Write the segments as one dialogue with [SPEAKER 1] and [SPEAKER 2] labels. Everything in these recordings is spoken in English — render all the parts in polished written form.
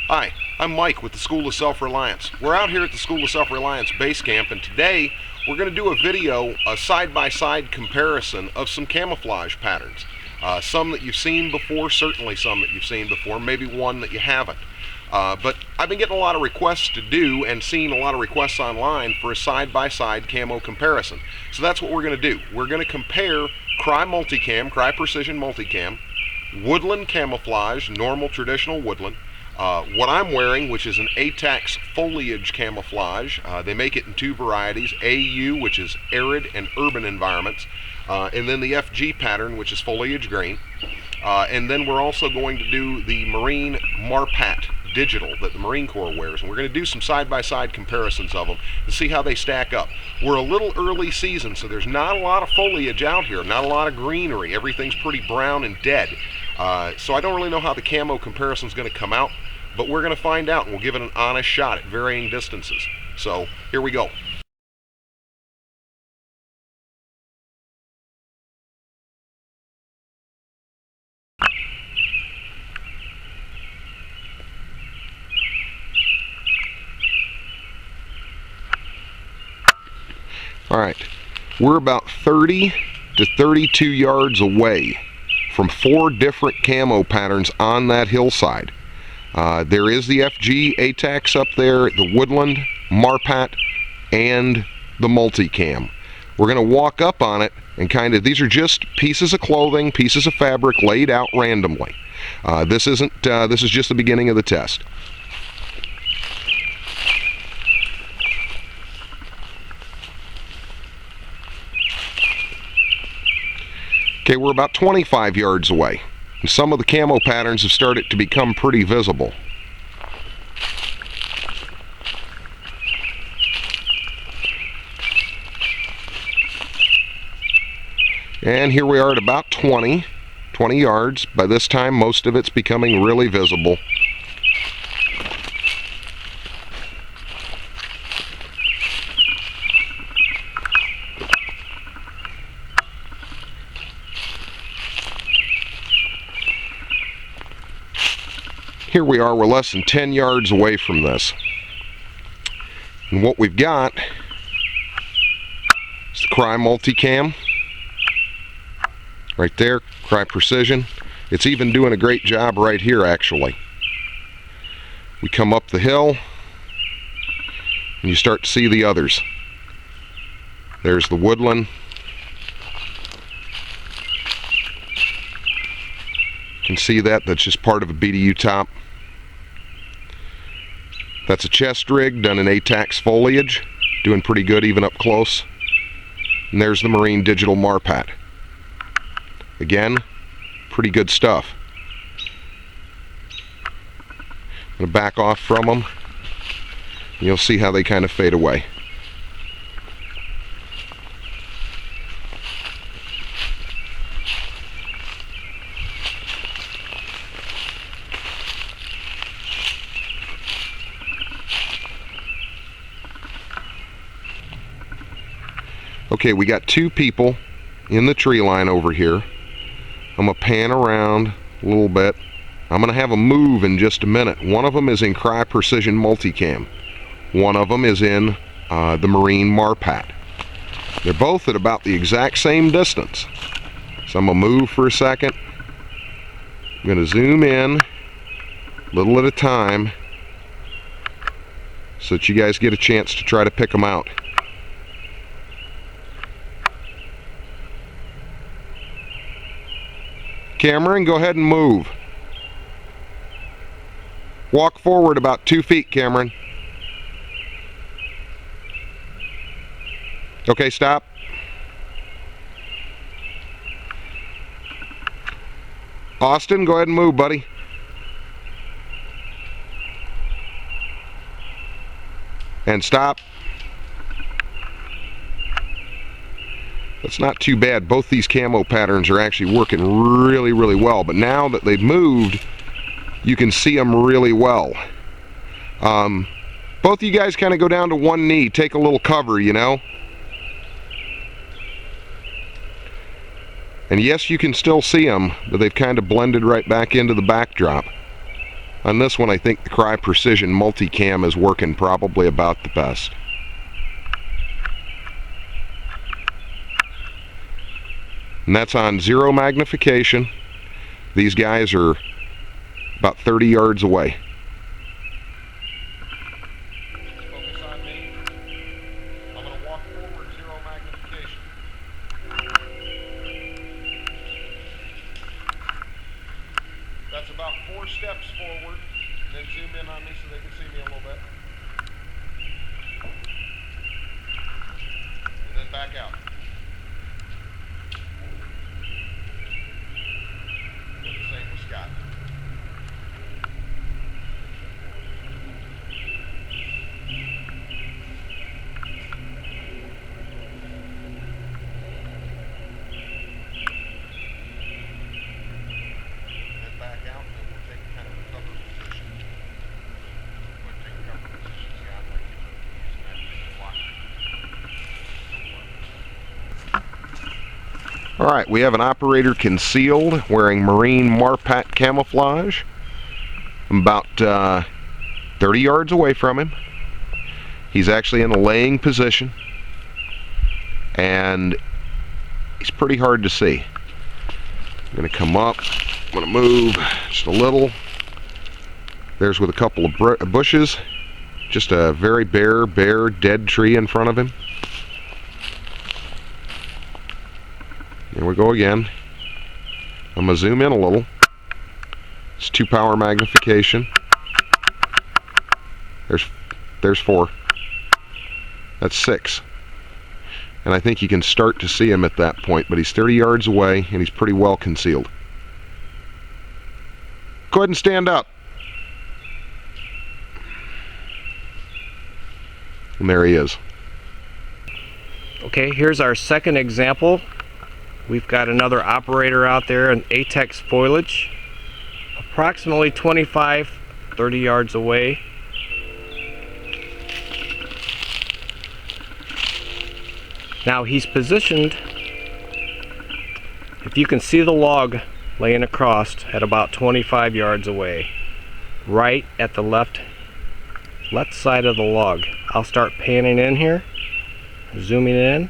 [SPEAKER 1] Hi, I'm Mike with the School of Self Reliance. We're out here at the School of Self Reliance base camp, and today we're going to do a video, a side-by-side comparison of some camouflage patterns. Some that you've seen before, certainly some that you've seen before, maybe one that you haven't. But I've been getting a lot of requests to do and seeing a lot of requests online for a side-by-side camo comparison. So that's what we're going to do. We're going to compare Crye Multicam, Crye Precision Multicam, Woodland Camouflage, normal traditional woodland, what I'm wearing, which is an A-TACS Foliage Camouflage. They make it in two varieties, AU, which is arid and urban environments, and then the FG pattern, which is foliage green. And then we're also going to do the Marine Marpat Digital that the Marine Corps wears, and we're going to do some side-by-side comparisons of them to see how they stack up. We're a little early season, so there's not a lot of foliage out here, not a lot of greenery. Everything's pretty brown and dead. So I don't really know how the camo comparison is going to come out, but we're going to find out, and we'll give it an honest shot at varying distances. So here we go. Alright, we're about 30 to 32 yards away from 4 different camo patterns on that hillside. There is the FG A-TACS up there, the Woodland, Marpat, and the Multicam. We're going to walk up on it and these are just pieces of clothing, pieces of fabric laid out randomly. This is just the beginning of the test. Okay, we're about 25 yards away, and some of the camo patterns have started to become pretty visible. And here we are at about 20 yards. By this time, most of it's becoming really visible. Here we are, we're less than 10 yards away from this. And what we've got is the Crye Multicam. Right there, Crye Precision. It's even doing a great job right here, actually. We come up the hill, and you start to see the others. There's the Woodland. You can see that's just part of a BDU top. That's a chest rig done in A-TACS foliage, doing pretty good even up close. And there's the Marine Digital Marpat. Again, pretty good stuff. I'm going to back off from them, and you'll see how they kind of fade away. Okay, we got 2 people in the tree line over here. I'm going to pan around a little bit. I'm going to have them move in just a minute. One of them is in Crye Precision Multicam. One of them is in the Marine Marpat. They're both at about the exact same distance. So I'm going to move for a second. I'm going to zoom in a little at a time so that you guys get a chance to try to pick them out. Cameron, go ahead and move. Walk forward about 2 feet, Cameron. Okay, stop. Austin, go ahead and move, buddy. And stop. That's not too bad. Both these camo patterns are actually working really, really well. But now that they've moved, you can see them really well. Both of you guys kind of go down to one knee. Take a little cover, you know. And yes, you can still see them, but they've kind of blended right back into the backdrop. On this one, I think the Crye Precision Multicam is working probably about the best. And that's on 0 magnification. These guys are about 30 yards away. Focus on me. I'm going to walk forward 0 magnification. That's about 4 steps forward. And then zoom in on me so they can see me a little bit. And then back out. Same with Scott. Then back out, and then we'll take kind of a cover position. We'll take a cover position, Scott, like using that thing to block. Alright, we have an operator concealed wearing marine Marpat camouflage. I'm about 30 yards away from him. He's actually in a laying position, and he's pretty hard to see. I'm going to come up, I'm going to move just a little. There's with a couple of bushes, just a very bare dead tree in front of him. Here we go again. I'm going to zoom in a little. It's 2 power magnification. There's 4. That's 6. And I think you can start to see him at that point, but he's 30 yards away and he's pretty well concealed. Go ahead and stand up. And there he is.
[SPEAKER 2] Okay, here's our second example. We've got another operator out there in A-TACS foliage, approximately 25-30 yards away. Now he's positioned, if you can see the log laying across, at about 25 yards away, right at the left side of the log. I'll start panning in here, zooming in.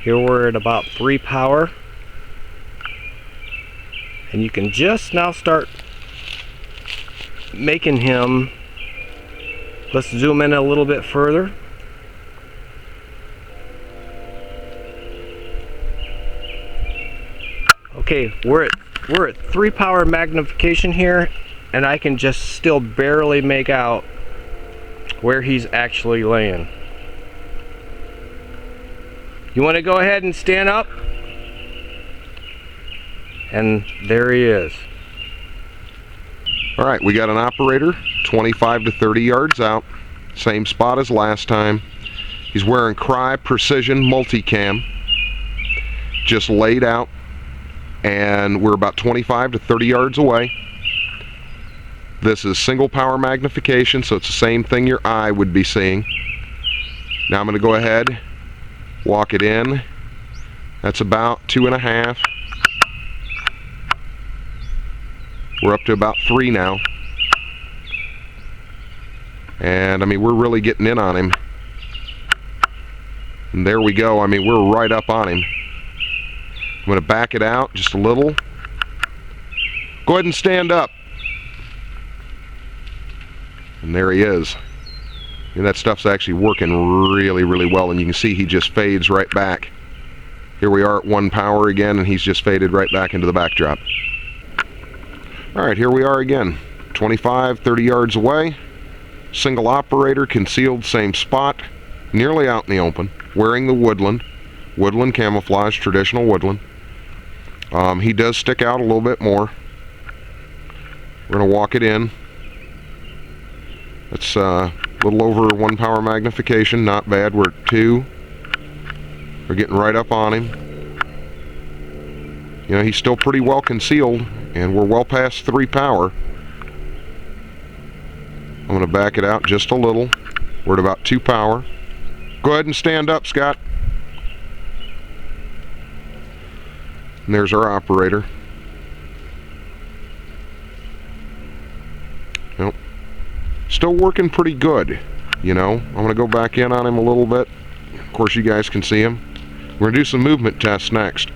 [SPEAKER 2] Here we're at about 3 power, and you can just now start making him. Let's zoom in a little bit further. Okay, we're at 3 power magnification here, and I can just still barely make out where he's actually laying. You want to go ahead and stand up? And there he is.
[SPEAKER 1] Alright, we got an operator 25 to 30 yards out. Same spot as last time. He's wearing Crye Precision Multicam. Just laid out. And we're about 25 to 30 yards away. This is single power magnification, so it's the same thing your eye would be seeing. Now I'm going to go ahead, walk it in. That's about 2.5. We're up to about 3 now. And I mean, we're really getting in on him. And there we go. I mean, we're right up on him. I'm going to back it out just a little. Go ahead and stand up. And there he is. And that stuff's actually working really, really well. And you can see he just fades right back. Here we are at 1 power again, and he's just faded right back into the backdrop. Alright, here we are again. 25, 30 yards away. Single operator, concealed, same spot. Nearly out in the open. Wearing the Woodland camouflage, traditional Woodland. He does stick out a little bit more. We're going to walk it in. That's a little over 1 power magnification, not bad. We're at 2. We're getting right up on him. You know, he's still pretty well concealed, and we're well past 3 power. I'm going to back it out just a little. We're at about 2 power. Go ahead and stand up, Scott. And there's our operator. Well, still working pretty good, you know. I'm going to go back in on him a little bit. Of course, you guys can see him. We're going to do some movement tests next.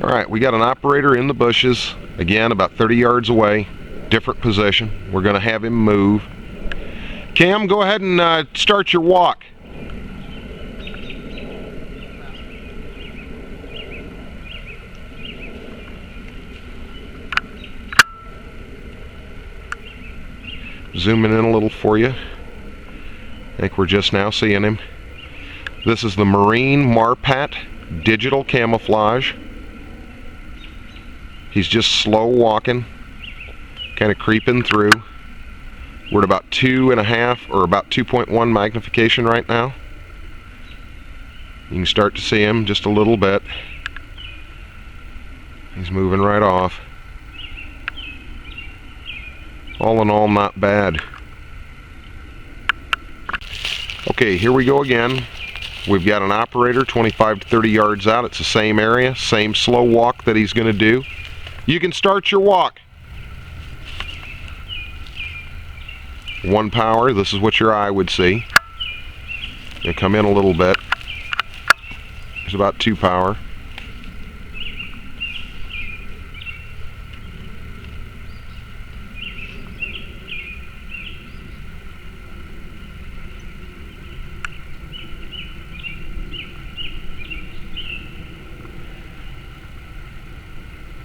[SPEAKER 1] Alright, we got an operator in the bushes, again about 30 yards away, different position. We're going to have him move. Cam, go ahead and start your walk. Zooming in a little for you. I think we're just now seeing him. This is the Marine Marpat Digital Camouflage. He's just slow walking, kind of creeping through. We're at about 2.5 or about 2.1 magnification right now. You can start to see him just a little bit. He's moving right off. All in all, not bad. Okay, here we go again. We've got an operator 25 to 30 yards out. It's the same area, same slow walk that he's going to do. You can start your walk. 1 power, this is what your eye would see. You come in a little bit. There's about 2 power.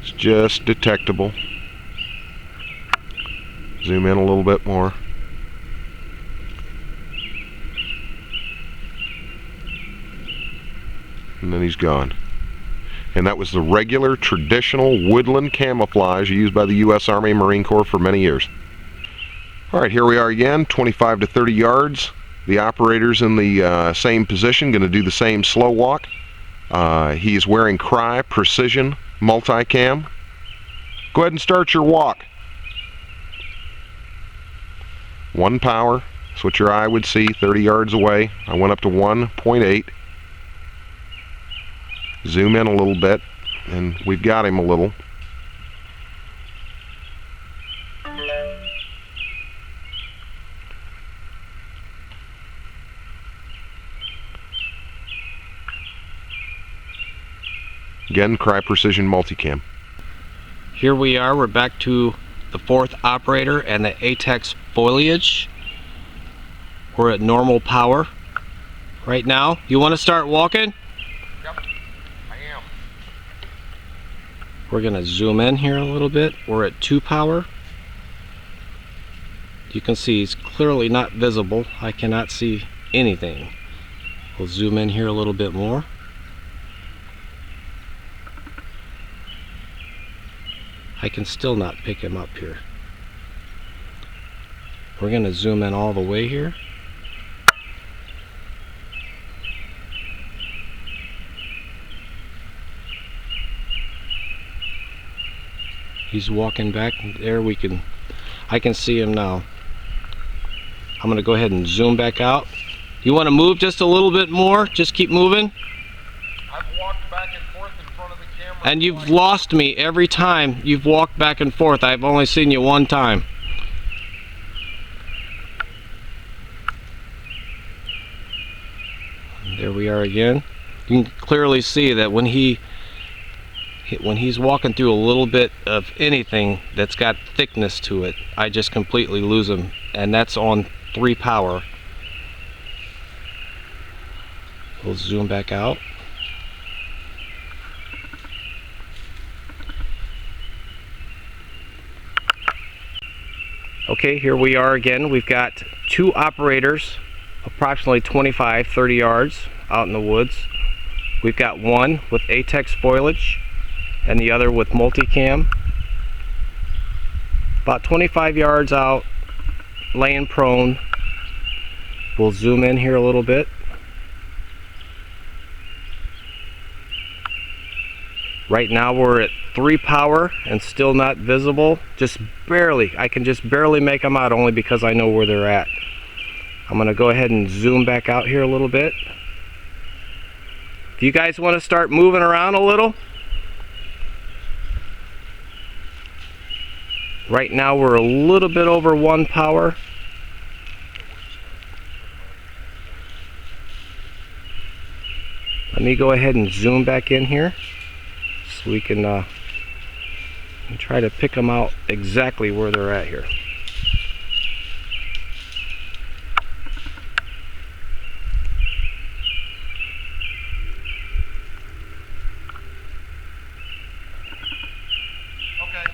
[SPEAKER 1] It's just detectable. Zoom in a little bit more. And then he's gone. And that was the regular traditional woodland camouflage used by the U.S. Army and Marine Corps for many years. Alright, here we are again, 25 to 30 yards. The operator's in the same position, going to do the same slow walk. He's wearing Crye Precision Multicam. Go ahead and start your walk. 1 power, that's what your eye would see 30 yards away. I went up to 1.8. Zoom in a little bit, and we've got him a little. Again, Crye Precision Multicam.
[SPEAKER 2] Here we are, we're back to the 4th operator and the A-TACS foliage. We're at normal power right now. You want to start walking?
[SPEAKER 1] Yep, I am.
[SPEAKER 2] We're going to zoom in here a little bit. We're at 2 power. You can see he's clearly not visible. I cannot see anything. We'll zoom in here a little bit more. I can still not pick him up here. We're going to zoom in all the way here. He's walking back there. I can see him now. I'm going to go ahead and zoom back out. You want to move just a little bit more? Just keep moving.
[SPEAKER 1] I've walked back and forth in front of the camera.
[SPEAKER 2] And you've lost me every time you've walked back and forth. I've only seen you 1 time. There we are again. You can clearly see that when he's walking through a little bit of anything that's got thickness to it, I just completely lose him, and that's on 3 power. We'll zoom back out. Okay, here we are again. We've got 2 operators, approximately 25-30 yards out in the woods. We've got one with A-TACS foliage and the other with multicam. About 25 yards out, laying prone. We'll zoom in here a little bit. Right now we're at 3 power and still not visible. Just barely. I can just barely make them out only because I know where they're at. I'm going to go ahead and zoom back out here a little bit. Do you guys want to start moving around a little? Right now we're a little bit over 1 power. Let me go ahead and zoom back in here so we can try to pick them out exactly where they're at here.
[SPEAKER 1] Okay.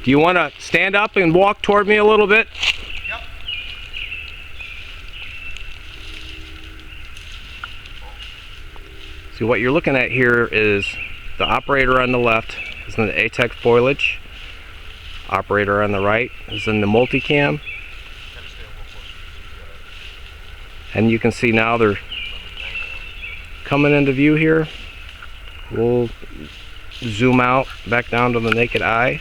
[SPEAKER 2] Do you want to stand up and walk toward me a little bit?
[SPEAKER 1] Yep.
[SPEAKER 2] See, what you're looking at here is the operator on the left is in the A-TACS foliage. Operator on the right is in the multicam. And you can see now they're coming into view here. We'll zoom out back down to the naked eye.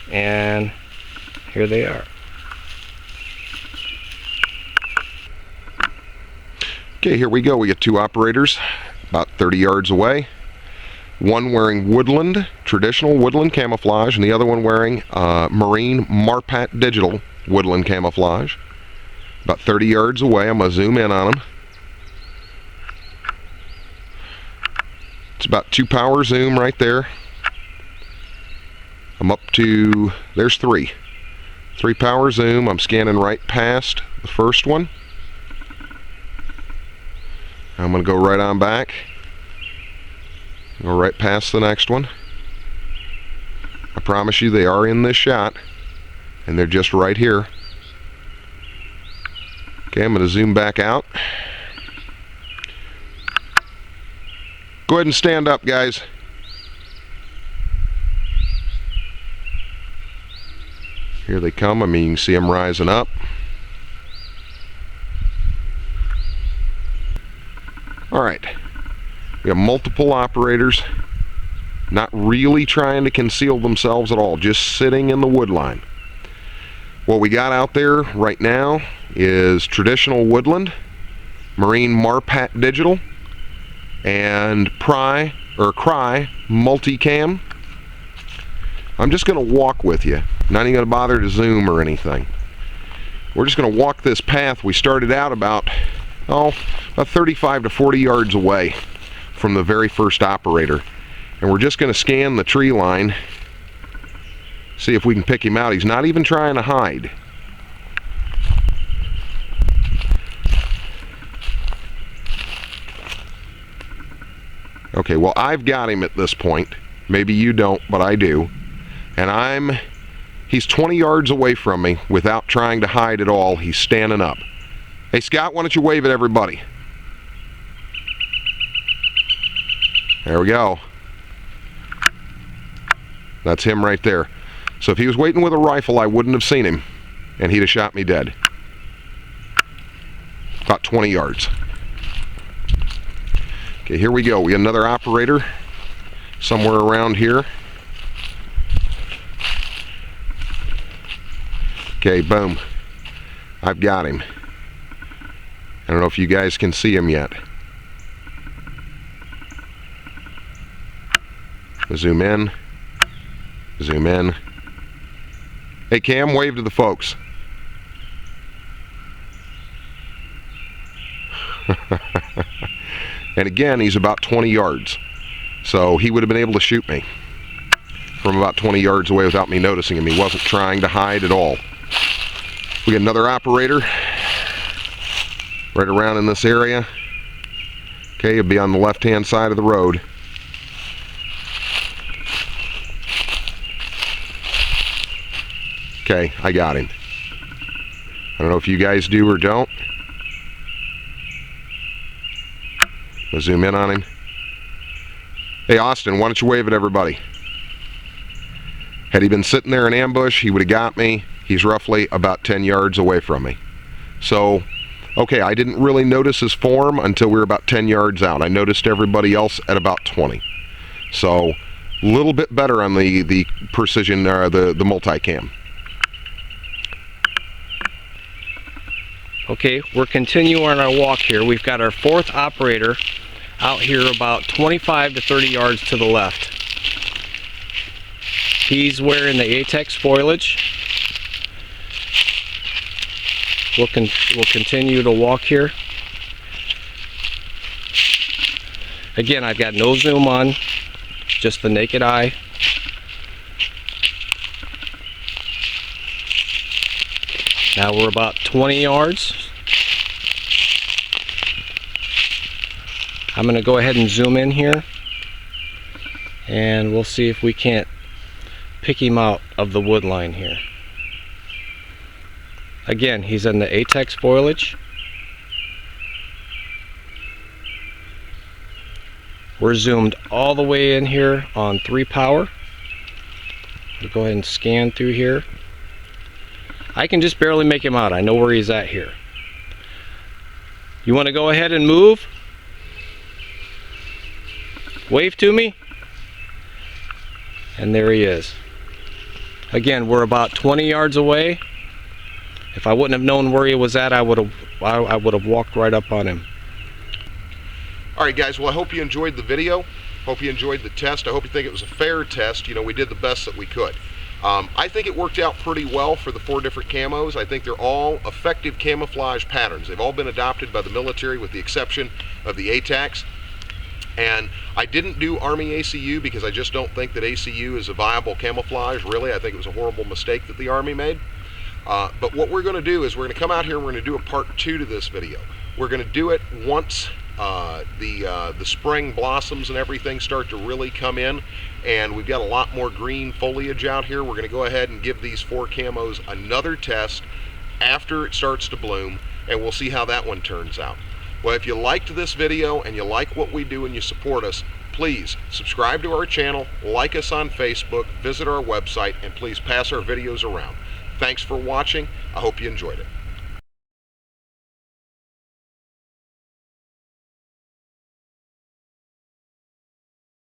[SPEAKER 2] And here they are.
[SPEAKER 1] Okay, here we go. We get 2 operators about 30 yards away. One wearing Woodland, traditional Woodland Camouflage, and the other one wearing Marine Marpat Digital Woodland Camouflage. About 30 yards away. I'm going to zoom in on them. It's about 2 power zoom right there. I'm up to, there's 3. 3 power zoom. I'm scanning right past the first one. I'm going to go right on back. Go right past the next one. I promise you they are in this shot, and they're just right here. Okay, I'm going to zoom back out. Go ahead and stand up, guys. Here they come. I mean, you can see them rising up. All right, we have multiple operators, not really trying to conceal themselves at all, just sitting in the wood line. What we got out there right now is traditional Woodland, Marine Marpat Digital, and Crye Multicam. I'm just going to walk with you, not even going to bother to zoom or anything. We're just going to walk this path. We started out about 35 to 40 yards away from the very first operator, and we're just going to scan the tree line, see if we can pick him out. He's not even trying to hide. Okay, well, I've got him at this point. Maybe you don't, but I do. And he's 20 yards away from me without trying to hide at all. He's standing up. Hey, Scott, why don't you wave at everybody? There we go. That's him right there. So if he was waiting with a rifle, I wouldn't have seen him, and he'd have shot me dead. About 20 yards. Okay, here we go. We got another operator somewhere around here. Okay, boom. I've got him. I don't know if you guys can see him yet. Zoom in. Zoom in. Hey, Cam, wave to the folks. And again, he's about 20 yards. So he would have been able to shoot me from about 20 yards away without me noticing him. He wasn't trying to hide at all. We got another operator right around in this area. Okay, he'll be on the left-hand side of the road. Okay, I got him. I don't know if you guys do or don't. I'll zoom in on him. Hey, Austin, why don't you wave at everybody? Had he been sitting there in ambush, he would have got me. He's roughly about 10 yards away from me. So, okay, I didn't really notice his form until we were about 10 yards out. I noticed everybody else at about 20. So, a little bit better on the precision, the multicam.
[SPEAKER 2] Okay, we're continuing our walk here. We've got our fourth operator out here about 25 to 30 yards to the left. He's wearing the A-TACS foliage. We'll continue to walk here. Again, I've got no zoom on, just the naked eye. Now we're about 20 yards. I'm going to go ahead and zoom in here, and we'll see if we can't pick him out of the wood line here. Again, he's in the A-TACS foliage. We're zoomed all the way in here on 3 power. We'll go ahead and scan through here. I can just barely make him out. I know where he's at here. You want to go ahead and move? Wave to me. And there he is. Again, we're about 20 yards away. If I wouldn't have known where he was at, I would have walked right up on him.
[SPEAKER 1] Alright guys, well I hope you enjoyed the video. Hope you enjoyed the test. I hope you think it was a fair test. You know, we did the best that we could. I think it worked out pretty well for the 4 different camos. I think they're all effective camouflage patterns. They've all been adopted by the military with the exception of the A-TACS. And I didn't do Army ACU because I just don't think that ACU is a viable camouflage, really. I think it was a horrible mistake that the Army made. But what we're going to do is we're going to come out here and we're going to do a part 2 to this video. We're going to do it once the spring blossoms and everything start to really come in, and we've got a lot more green foliage out here. We're going to go ahead and give these 4 camos another test after it starts to bloom, and we'll see how that one turns out. Well, if you liked this video and you like what we do and you support us, please subscribe to our channel, like us on Facebook, visit our website, and please pass our videos around. Thanks for watching. I hope you enjoyed it.